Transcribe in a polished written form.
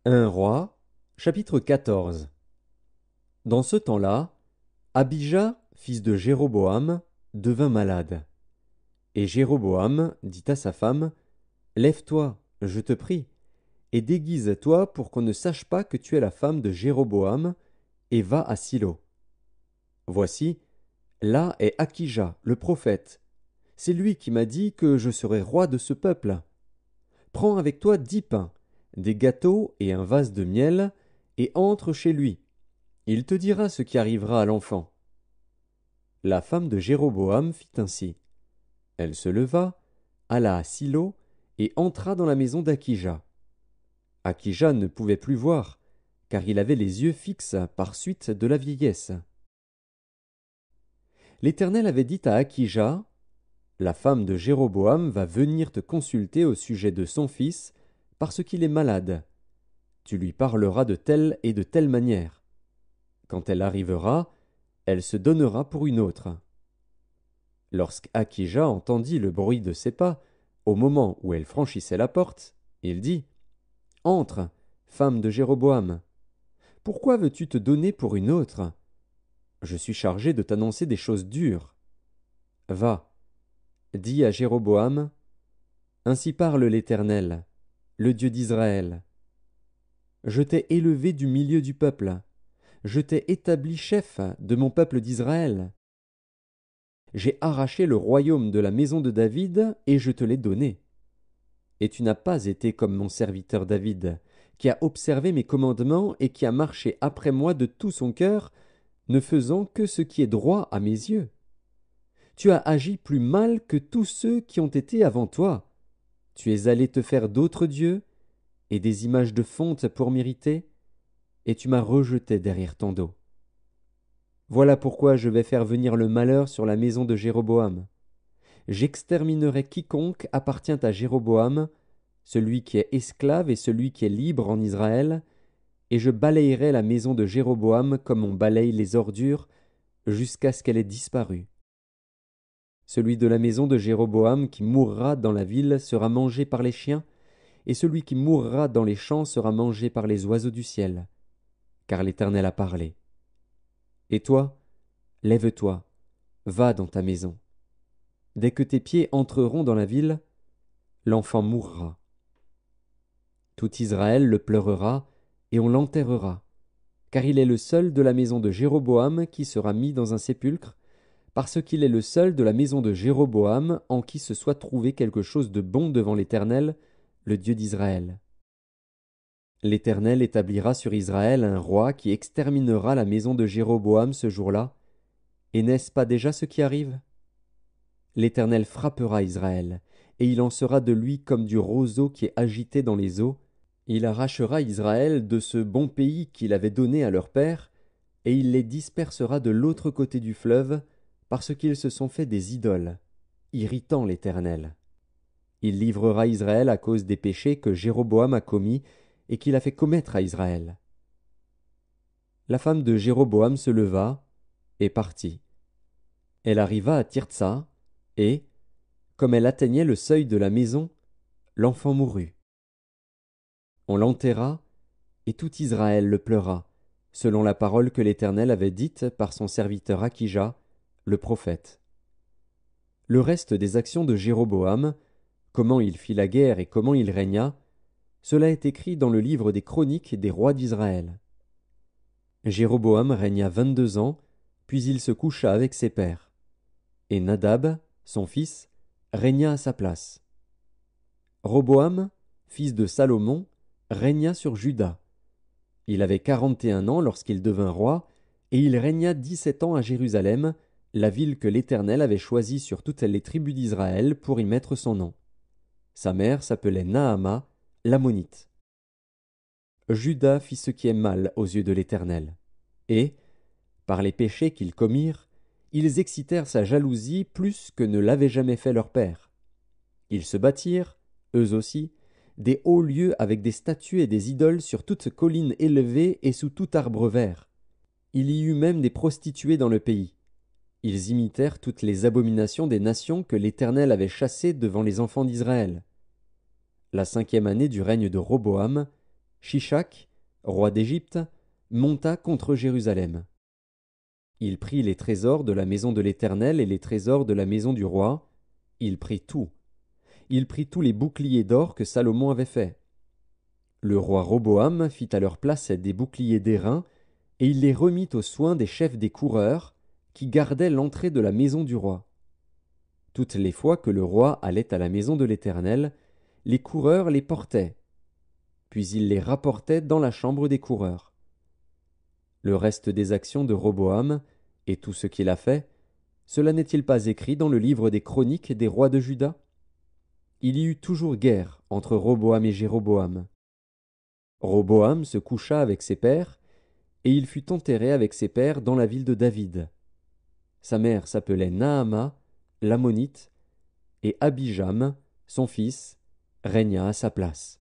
Un roi, chapitre 14. Dans ce temps-là, Abijah, fils de Jéroboam, devint malade. Et Jéroboam dit à sa femme, Lève-toi, je te prie, et déguise-toi pour qu'on ne sache pas que tu es la femme de Jéroboam, et va à Silo. Voici, là est Akija, le prophète. C'est lui qui m'a dit que je serais roi de ce peuple. Prends avec toi 10 pains, des gâteaux et un vase de miel, et entre chez lui. Il te dira ce qui arrivera à l'enfant. La femme de Jéroboam fit ainsi. Elle se leva, alla à Silo, et entra dans la maison d'Akija. Akija ne pouvait plus voir, car il avait les yeux fixes par suite de la vieillesse. L'Éternel avait dit à Akija, La femme de Jéroboam va venir te consulter au sujet de son fils, parce qu'il est malade. Tu lui parleras de telle et de telle manière. Quand elle arrivera, elle se donnera pour une autre. Lorsqu'Akija entendit le bruit de ses pas, au moment où elle franchissait la porte, il dit, Entre, femme de Jéroboam. Pourquoi veux-tu te donner pour une autre? Je suis chargé de t'annoncer des choses dures. Va, dis à Jéroboam, Ainsi parle l'Éternel, le Dieu d'Israël. Je t'ai élevé du milieu du peuple, je t'ai établi chef de mon peuple d'Israël. J'ai arraché le royaume de la maison de David, et je te l'ai donné. Et tu n'as pas été comme mon serviteur David, qui a observé mes commandements et qui a marché après moi de tout son cœur, ne faisant que ce qui est droit à mes yeux. Tu as agi plus mal que tous ceux qui ont été avant toi. Tu es allé te faire d'autres dieux, et des images de fonte pour m'irriter, et tu m'as rejeté derrière ton dos. Voilà pourquoi je vais faire venir le malheur sur la maison de Jéroboam. J'exterminerai quiconque appartient à Jéroboam, celui qui est esclave et celui qui est libre en Israël, et je balayerai la maison de Jéroboam comme on balaye les ordures, jusqu'à ce qu'elle ait disparu. Celui de la maison de Jéroboam qui mourra dans la ville sera mangé par les chiens, et celui qui mourra dans les champs sera mangé par les oiseaux du ciel. Car l'Éternel a parlé. Et toi, lève-toi, va dans ta maison. Dès que tes pieds entreront dans la ville, l'enfant mourra. Tout Israël le pleurera, et on l'enterrera, car il est le seul de la maison de Jéroboam qui sera mis dans un sépulcre, parce qu'il est le seul de la maison de Jéroboam en qui se soit trouvé quelque chose de bon devant l'Éternel, le Dieu d'Israël. L'Éternel établira sur Israël un roi qui exterminera la maison de Jéroboam ce jour-là, et n'est-ce pas déjà ce qui arrive? L'Éternel frappera Israël, et il en sera de lui comme du roseau qui est agité dans les eaux. Il arrachera Israël de ce bon pays qu'il avait donné à leur père, et il les dispersera de l'autre côté du fleuve, parce qu'ils se sont fait des idoles, irritant l'Éternel. Il livrera Israël à cause des péchés que Jéroboam a commis et qu'il a fait commettre à Israël. La femme de Jéroboam se leva et partit. Elle arriva à Tirtsa, et, comme elle atteignait le seuil de la maison, l'enfant mourut. On l'enterra, et tout Israël le pleura, selon la parole que l'Éternel avait dite par son serviteur Akija, le prophète. Le reste des actions de Jéroboam, comment il fit la guerre et comment il régna, cela est écrit dans le livre des chroniques des rois d'Israël. Jéroboam régna 22 ans, puis il se coucha avec ses pères. Et Nadab, son fils, régna à sa place. Roboam, fils de Salomon, régna sur Juda. Il avait 41 ans lorsqu'il devint roi, et il régna 17 ans à Jérusalem, la ville que l'Éternel avait choisie sur toutes les tribus d'Israël pour y mettre son nom. Sa mère s'appelait Naama, l'Ammonite. Juda fit ce qui est mal aux yeux de l'Éternel. Et, par les péchés qu'ils commirent, ils excitèrent sa jalousie plus que ne l'avait jamais fait leur père. Ils se bâtirent, eux aussi, des hauts lieux avec des statues et des idoles sur toute colline élevée et sous tout arbre vert. Il y eut même des prostituées dans le pays. Ils imitèrent toutes les abominations des nations que l'Éternel avait chassées devant les enfants d'Israël. La 5e année du règne de Roboam, Shishak, roi d'Égypte, monta contre Jérusalem. Il prit les trésors de la maison de l'Éternel et les trésors de la maison du roi. Il prit tout. Il prit tous les boucliers d'or que Salomon avait faits. Le roi Roboam fit à leur place des boucliers d'airain, et il les remit aux soins des chefs des coureurs, qui gardaient l'entrée de la maison du roi. Toutes les fois que le roi allait à la maison de l'Éternel, les coureurs les portaient, puis il les rapportait dans la chambre des coureurs. Le reste des actions de Roboam, et tout ce qu'il a fait, cela n'est-il pas écrit dans le livre des chroniques des rois de Juda? Il y eut toujours guerre entre Roboam et Jéroboam. Roboam se coucha avec ses pères, et il fut enterré avec ses pères dans la ville de David. Sa mère s'appelait Naama, l'ammonite, et Abijam, son fils, régna à sa place.